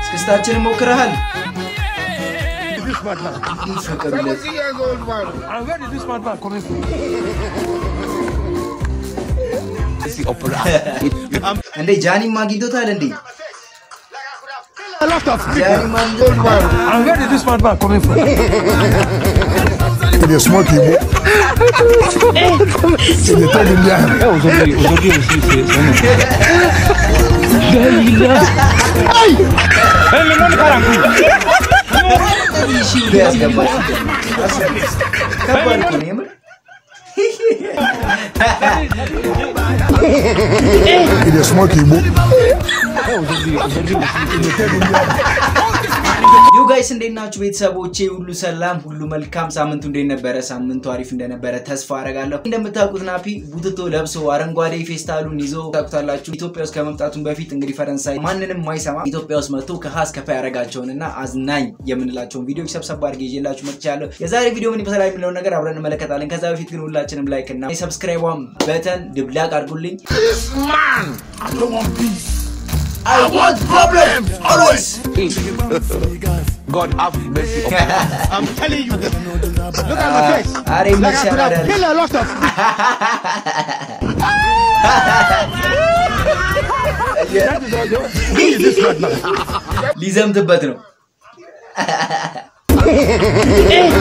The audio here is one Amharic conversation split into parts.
ስክስታችን ሞክረሃል I'm ready this man coming from. እንዴ ጃኒ ማግኝቶታል እንዴ A lot of people. I'm ready this man coming from. Ele é smoky, boy. Ele tá ligado. É, os aqui aussi, c'est Ai! Ei, meu nome Carangu. Ele é smoky, boy. You guys እንዴት ናችሁ ቤተሰቦቼ ሁሉ ሰላም ሁሉ መልካም ሳምንቱ እንዴት ነበር ሳምንቱ አሪፍ እንደነበረ ተስፋ አረጋለሁ እንደምታውቁት ናፒ ቡትቶ ለብሶ አረንጓዴ ፌስታሉን ይዞ ታውቁታላችሁ ኢትዮጵያ ውስጥ ከመምጣቱን በፊት እንግዲህ ፈረንሳይ ማንንም ማይሰማ ኢትዮጵያ ውስጥ መጥቶ ከሃስ ከፋ ያረጋቸውንና አዝናኝ የምንላቸውን ቪዲዮዎች ሰብሰብ አድርጌ ይዤላችሁ መጥቻለሁ የዛሬ ቪዲዮ ምን ይመስላል የሚለውን ነገር አብረን እንመለከታለን ከዛ በፊት ግን ሁላችንም ላይክ እና ሰብስክራይቧን በተን ድብላቅ አድርጉልኝ Man, I don't want peace. I want problems always God have mercy upon us. I'm telling you. Look at my face. Are Like I machara could have killed a lot of ሊዘምትበት ነው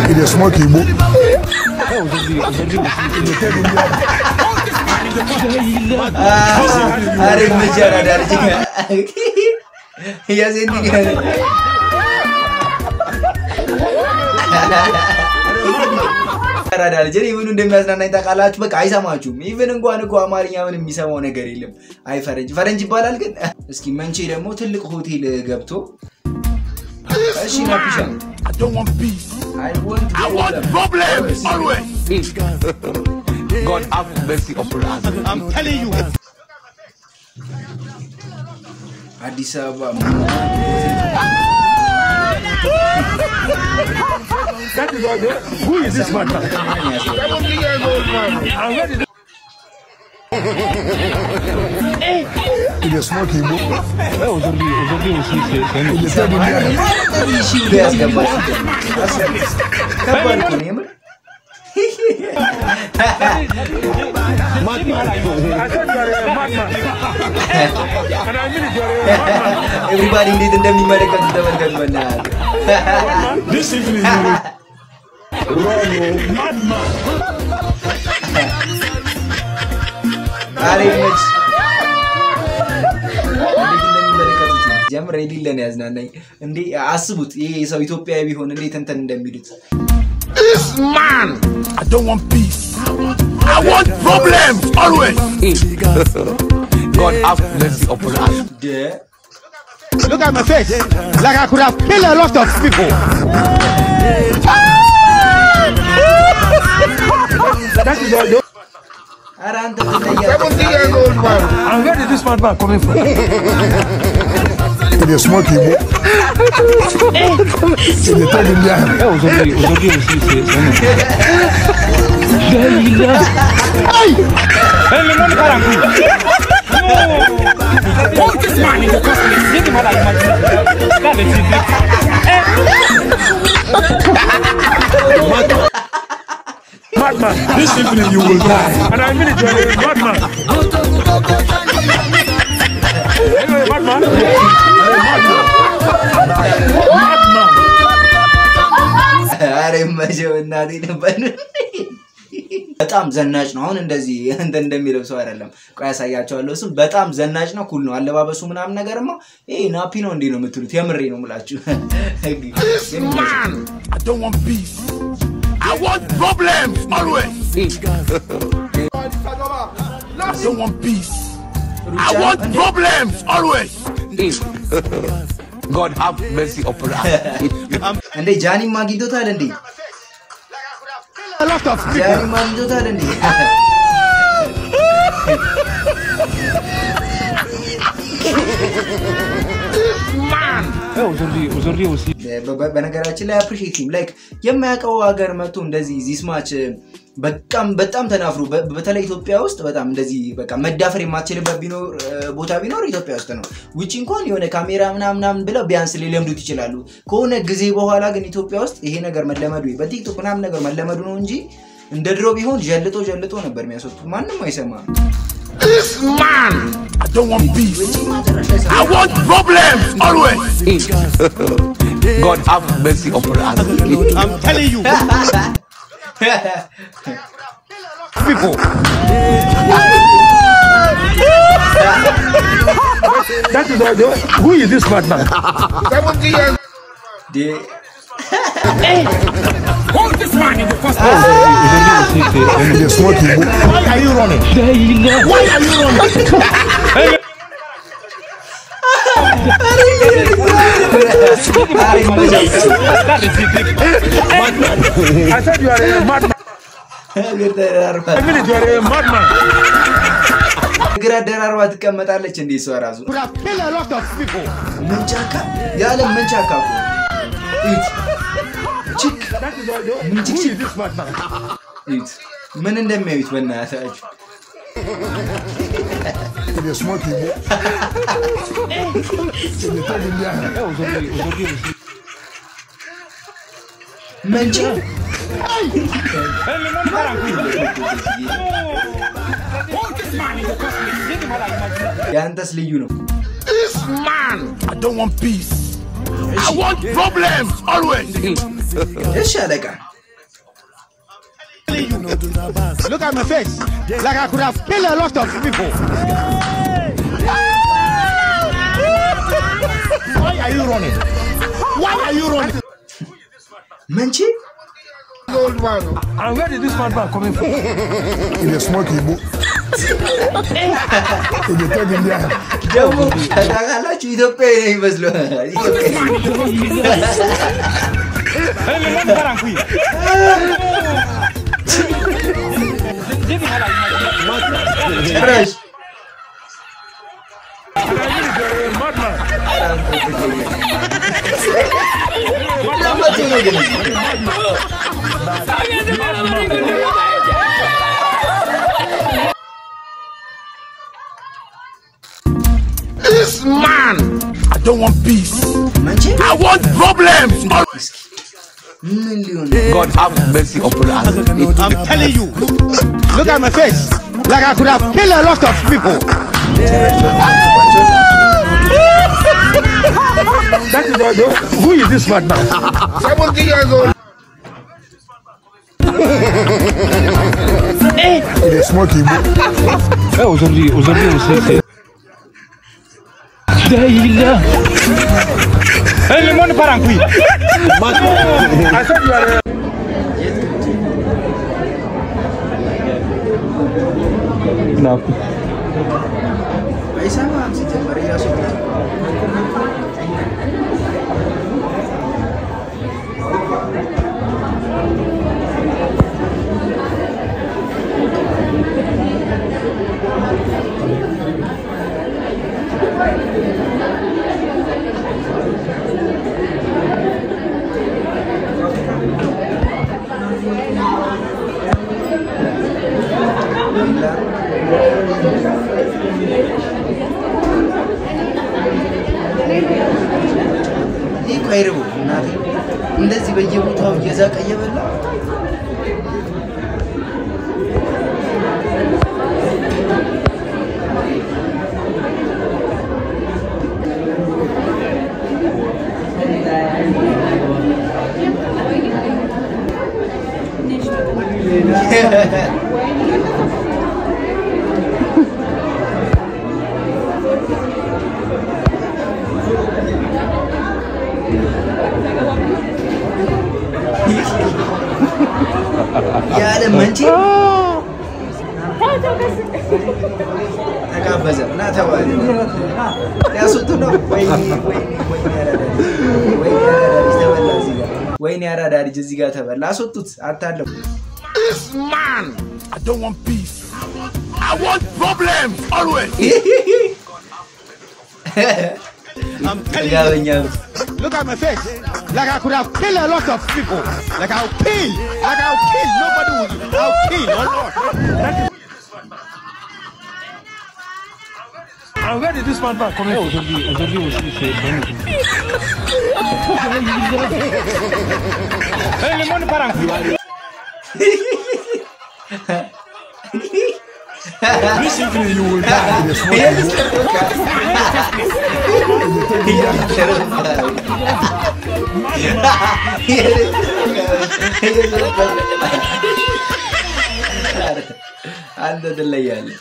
Ele é smoky, boy. Are machara darji ya sendi አራዳል ጀሪ ምኑ እንደሚያዝናናኝ ታቃላችሁ በቃ አይሰማችሁም ኢቭን እንኳን እኮ አማርኛ ምንም የሚሰማው ነገር የለም አይ ፈረንጅ ይባላል ግን እስኪ መንቼ ደግሞ ትልቅ ሆቴል ገብቶ እሺ ናፒሻ I don't want peace. I want Problems always. God have mercy upon us. I'm telling you. አዲስ አበባ That is all. Who is this man? I'm ready. Ele é smoky, boy. Aujourd'hui aussi, c'est Ele tá ligado. ሺው ያስገባል ከባድ ነው የምር I thought you were a madman. And I mean you're a madman. ኤቭሪባዲ እንዴት እንደሚመለከቱ ተመልከቱ በእናትህ This evening, Madman. አሬ መች ጀምር የሌለን ያዝናናኝ እንዴ አስቡት ይሄ ሰው ኢትዮጵያዊ ቢሆን እንዴት እንትን እንደሚሉት this man, I don't want peace. I want problems always. God have mercy upon us. Look at my face. Like I could have killed a lot of people. That is all. አረ አንተ I'm ready this man coming from. Ele é smoky, boy. Ele tá ligado. É, aujourd'hui aussi, c'est Ai! Hey, meu nome Carangu. Put this man in the costume. Get him out of my madman. This evening you will die. And I mean it, you're a madman. You're a madman. Madman. አሬ መቼው እናቴ ነበር በጣም ዘናጭ ነው አሁን እንደዚህ እንደሚለው ሰው አይደለም ቆይ ያሳያቸዋለሁ እሱ በጣም ዘናጭ ነው ኩል ነው አለባበሱ ምናምን ነገርማ ይሄ ናፒ ነው እንዴ ነው የምትሉት የምሬ ነው ምላችሁ Man, I don't want peace. I want problems always. I don't want peace. I want problems always. God have mercy upon us. እንዴ ጃኒ ማግኝቶታል እንዴ A lot of people. ጃኒ ማግኝቶታል እንዴ Man. Aujourd'hui aussi. በነገራችን ላይ appreciate him like የማያውቀው ሀገር መጥቶ እንደዚህ this much በጣም ተናፍሩ በተለይ ኢትዮጵያ ውስጥ በጣም እንደዚህ በቃ መዳፈር የማትችልበት ቦታ ቢኖር ኢትዮጵያ ውስጥ ነው which እንኳን የሆነ ካሜራ ምናምን ብለው ቢያንስ ሊለምዱት ይችላሉ ከሆነ ጊዜ በኋላ ግን ኢትዮጵያ ውስጥ ይሄ ነገር መለመዱ በቲክቶክ ምናምን ነገር መለመዱ ነው እንጂ እንደ ድሮ ቢሆን ጀልጦ ነበር የሚያስወጡ ማንንም አይሰማ This man, I don't want peace. I want problems always. God have mercy upon us. I'm telling you. People. That is who is this madman? 70 years. Hold this man in the first Why are you running? Why are you running? I said you are a madman. I mean you are a madman. ግራደራርባ ተቀመጣለች እንዴ እሷ ራሱ Could have killed a lot of people. መንቻካ ያለ መንቻካ እት ቺክ Who is this madman? እት ምን እንደሚያዩት በእናታችሁ You're smoking. መንቻ ያንተስ ልዩ ነው This man, I don't want peace. I want problems always. እሺ አለቃ Look at my face. Like I could have killed a lot of people. Why are you running? Why are you running? መንቺ Old man. And where did this madman coming from? You're smoking. You're taking me. ደግሞ ታውቃላችሁ ኢትዮጵያዊ ነው ይመስለው ጭራሽ This man, I don't want peace. መንቺ I want problems. ምን ሊሆን God have mercy upon us. I'm telling you. Look at my face. Like I could have killed a lot of people. That is who is this madman? 70 years old. You're smoking. Aujourd'hui, on sait. Le monde part en couille. I said you are አይሰማም ሲጀመር እያስወጡት ይቆይሩ እናቴ እንደዚህ በየቦታው እየዛቀ እየበላ ያለ መንቺ ተጋበዘ እና ተባለ ያሱት ነው ወይኔ ያራዳ ልጅ እዚህ ጋር ተበላ አስወጡት አታለው This man, I don't want peace. I want problems always. I'm telling you. Look at my face. Like I could have killed a lot of people. Like I'll kill. Nobody will. I'll kill. Oh Lord. And where did this man come from? Hey, le monde parang. Listen to me, you will die in this አንተ ትለያለህ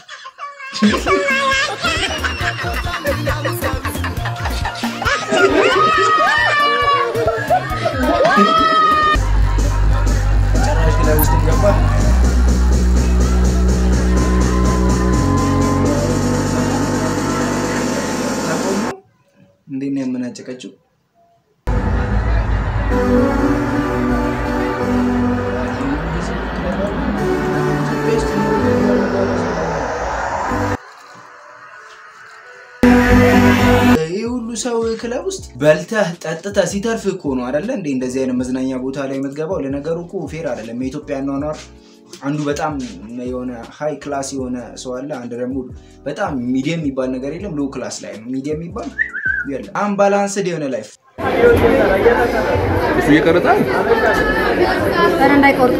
ጭራሽ ላይ ውስጥ ገባ እንዴት ነው የምናጨቀጭው ይሁሉ ሰው ክለብ ውስጥ በልተህ ጠጥተህ ሲተርፍ እኮ ነው አይደል እንዴ እንደዚህ አይነት መዝናኛ ቦታ ላይ የምትገባው ለነገሩ እኮ ፌር አይደለም የኢትዮጵያ ኗኗር አንዱ በጣም የሆነ ሃይ ክላስ የሆነ ሰው አለ አንድ ደግሞ በጣም ሚዲየም የሚባል ነገር የለም ሎ ክላስ ላይ ነው ሚዲየም የሚባል የለም አንባላንስድ የሆነ ላይፍ እሱ ይቀርጣል እንዳይቆርጡ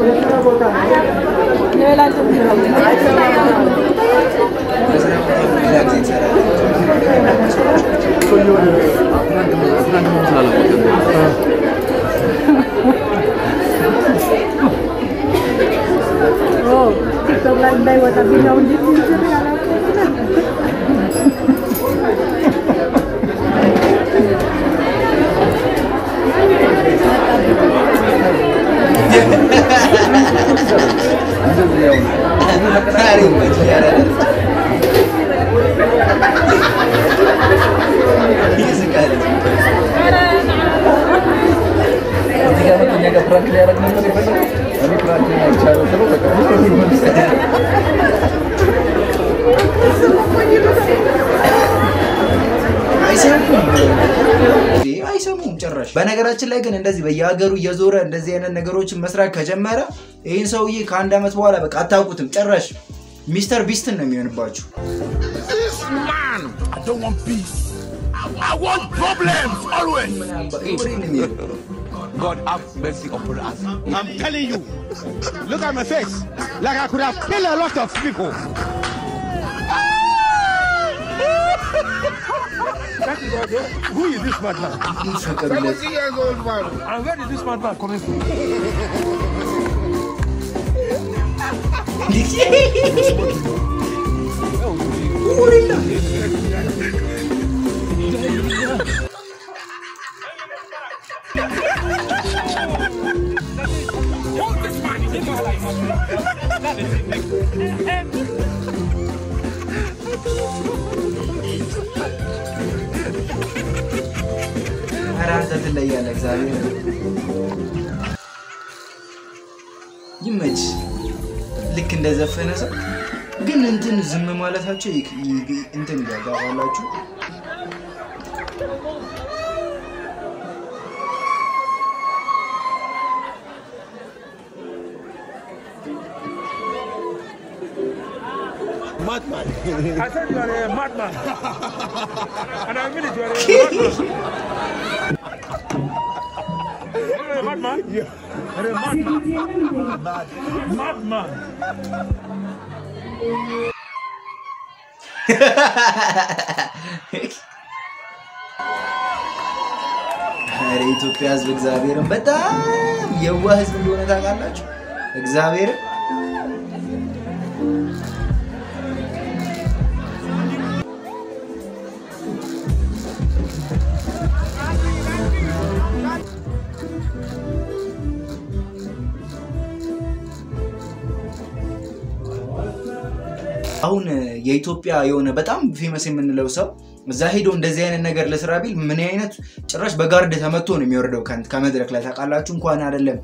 አይሰሙም ጭራሽ በነገራችን ላይ ግን እንደዚህ በየሀገሩ እየዞረ እንደዚህ አይነት ነገሮችን መስራት ከጀመረ ይሄን ሰውዬ ከአንድ አመት በኋላ በቃ አታውቁትም ጭራሽ ሚስተር ቢስትን ነው የሚሆንባችሁ Man, I don't want peace. I want problems always. God have mercy upon us. I'm telling you. Look at my face. Like I could have killed a lot of people. Who is this madman? 70 years old man. And where did this madman coming from? አራንተ ትለያለህ እግዚአብሔር ይመች ልክ እንደዘፈነ ሰው ግን እንትን ዝም ማለታቸው እንትን ያጋባላችሁ Madman. I said you are a madman. And I mean it, you are a madman. You are a madman? You are a madman. Madman. አረ ኢትዮጵያ ህዝብ እግዚአብሔርን በጣም የዋህ ህዝብ እንደሆነ ታውቃላችሁ እግዚአብሔር አሁን የኢትዮጵያ የሆነ በጣም ፌመስ የምንለው ሰው እዛ ሄዶ እንደዚህ አይነት ነገር ለስራ ቢል ምን አይነት ጭራሽ በጋርድ ተመቶ ነው የሚወርደው ከመድረክ ላይ ታቃላችሁ እንኳን አይደለም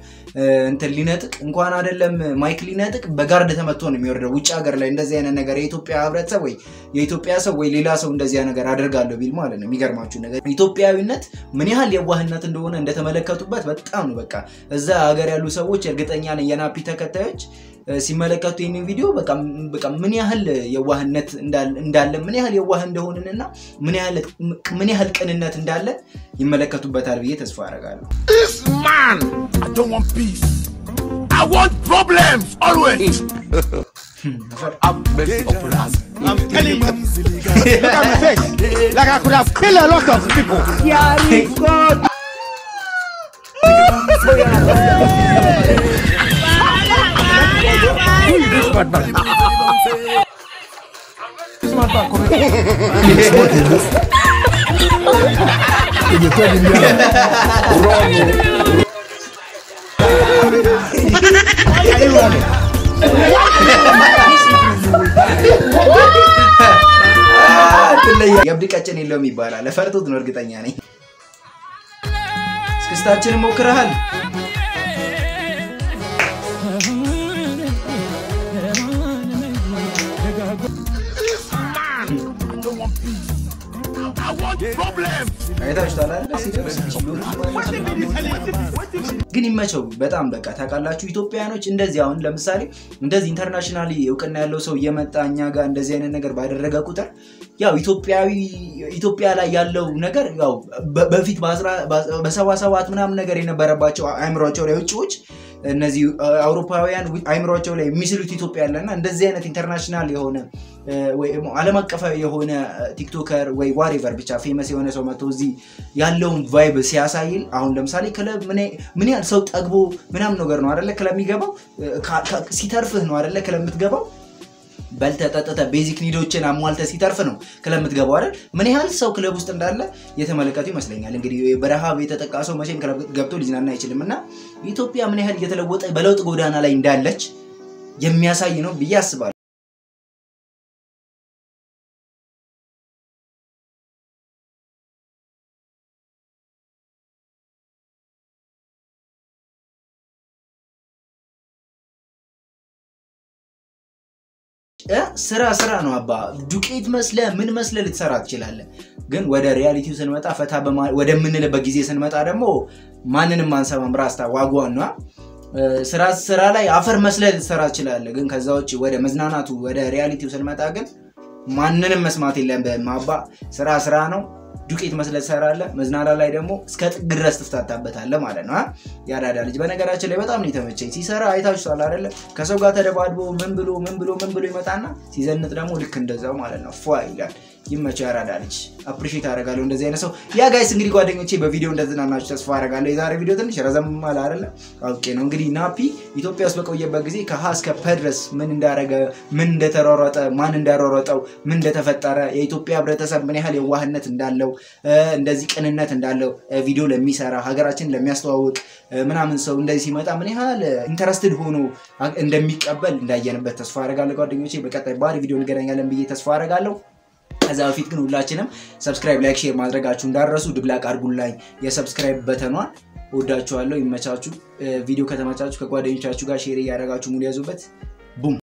እንትን ሊነጥቅ እንኳን አይደለም ማይክ ሊነጥቅ በጋርድ ተመቶ ነው የሚወርደው ውጭ ሀገር ላይ እንደዚህ አይነት ነገር የኢትዮጵያ ህብረተሰብ ወይ የኢትዮጵያ ሰው ወይ ሌላ ሰው እንደዚህ አይነት ነገር አደርጋለሁ ቢል ማለት ነው የሚገርማችሁ ነገር ኢትዮጵያዊነት ምን ያህል የዋህነት እንደሆነ እንደተመለከቱበት በጣም ነው በቃ እዛ ሀገር ያሉ ሰዎች እርግጠኛ ነኝ የናፒ ተከታዮች ሲመለከቱ ይሄን ቪዲዮ በቃ ምን ያህል የዋህነት እንዳለ ምን ያህል የዋህ እንደሆነና ምን ያህል ቅንነት እንዳለ ይመለከቱበታል ብዬ ተስፋ አደርጋለሁ This man, I don't want peace. I want problems always. Have mercy upon us. I'm telling you. Look at my face. Like I could have killed a lot of people. የብድ ቀጭን የለውም ይባላል ለፈርቶት ነው እርግጠኛ ነኝ እስክስታችንን ሞክረሃል I want problems. አይታችኋል አይደል ግን ይመቸው በጣም በቃ ታቃላችሁ ኢትዮጵያኖች እንደዚህ አሁን ለምሳሌ እንደዚህ ኢንተርናሽናሊ እውቅና ያለው ሰው የመጣኛ ጋር እንደዚህ አይነት ነገር ባደረገ ቁጥር ያው ኢትዮጵያ ላይ ያለው ነገር ያው በፊት በ77 ምናምን ነገር የነበረባቸው አይምሮአቸው ላይ ውጪዎች እነዚህ አውሮፓውያን አይምሮአቸው ላይ የሚስሉት ኢትዮጵያ ያለና እንደዚህ አይነት ኢንተርናሽናል የሆነ ወይ ዓለም አቀፋዊ የሆነ ቲክቶከር ወይ ዋሬቨር ብቻ ፌመስ የሆነ ሰው መጥቶ እዚህ ያለውን ቫይብ ሲያሳይል አሁን ለምሳሌ ክለብ ምን ያህል ሰው ጠግቦ ምናምን ነገር ነው አይደለ ክለብ የሚገባው ሲተርፍህ ነው አይደለ ክለብ የምትገባው በልተጠጠተ ቤዚክ ኒዶችን አሟልተ ሲተርፍ ነው ክለብ የምትገባው አይደል ምን ያህል ሰው ክለብ ውስጥ እንዳለ የተመለከቱ ይመስለኛል እንግዲህ በረሃብ የተጠቃሰው መቼም ክለብ ገብቶ ሊዝናና አይችልምና ኢትዮጵያ ምን ያህል እየተለወጠ በለውጥ ጎዳና ላይ እንዳለች የሚያሳይ ነው ብዬ አስባለሁ ስራ ነው አባ ዱቄት መስለ ምን መስለ ልትሰራ ትችላለህ ግን ወደ ሪያሊቲው ስንመጣ ፈታ ወደ ምንልበት ጊዜ ስንመጣ ደግሞ ማንንም አንሰማም ራስታ ዋጓን ነው ስራ ላይ አፈር መስለ ልትሰራ ትችላለህ ግን ከዛው እጪ ወደ መዝናናቱ ወደ ሪያሊቲው ስንመጣ ግን ማንንም መስማት የለም አባ ስራ ነው ዱቄት መስለ ትሰራለ መዝናና ላይ ደግሞ እስከ ጥግ ድረስ ተፍታታበታለ ማለት ነው ያዳዳ ልጅ በነገራችን ላይ በጣም ነው የተመቸኝ ሲሰራ አይታችኋል አይደለ ከሰው ጋር ተደባድቦ ምን ብሎ ይመጣና ሲዘንጥ ደግሞ ልክ እንደዛው ማለት ነው ፏ ይላል ይመቸው ያራዳ ልጅ አፕሪሺየት አደርጋለሁ እንደዚህ አይነት ሰው ያ ጋይስ እንግዲህ ጓደኞቼ በቪዲዮ እንደተዝናናችሁ ተስፋ አደርጋለሁ የዛሬ ቪዲዮ ትንሽ ረዘም ማለት አይደለ ኦኬ ነው እንግዲህ ናፒ ኢትዮጵያ ውስጥ በቆየበት ጊዜ ከሀ እስከ ፐ ድረስ ምን እንዳረገ ምን እንደተሯሯጠ ማን እንዳሯሯጠው ምን እንደተፈጠረ የኢትዮጵያ ህብረተሰብ ምን ያህል የዋህነት እንዳለው እንደዚህ ቅንነት እንዳለው ቪዲዮ ለሚሰራ ሀገራችን ለሚያስተዋውቅ ምናምን ሰው እንደዚህ ሲመጣ ምን ያህል ኢንተረስትድ ሆኖ እንደሚቀበል እንዳየንበት ተስፋ አደርጋለሁ ጓደኞቼ በቀጣይ ባሪ ቪዲዮ እንገናኛለን ብዬ ተስፋ አደርጋለሁ ከዛ በፊት ግን ሁላችንም ሰብስክራይብ ላይክ ሼር ማድረጋችሁ እንዳረሱ ድብላቅ አድርጉልኝ የሰብስክራይብ በተኗን ወዳችኋለሁ ይመቻችሁ ቪዲዮ ከተመቻችሁ ከጓደኞቻችሁ ጋር ሼር ያደርጋችሁ ሙሉ ያዙበት ቡም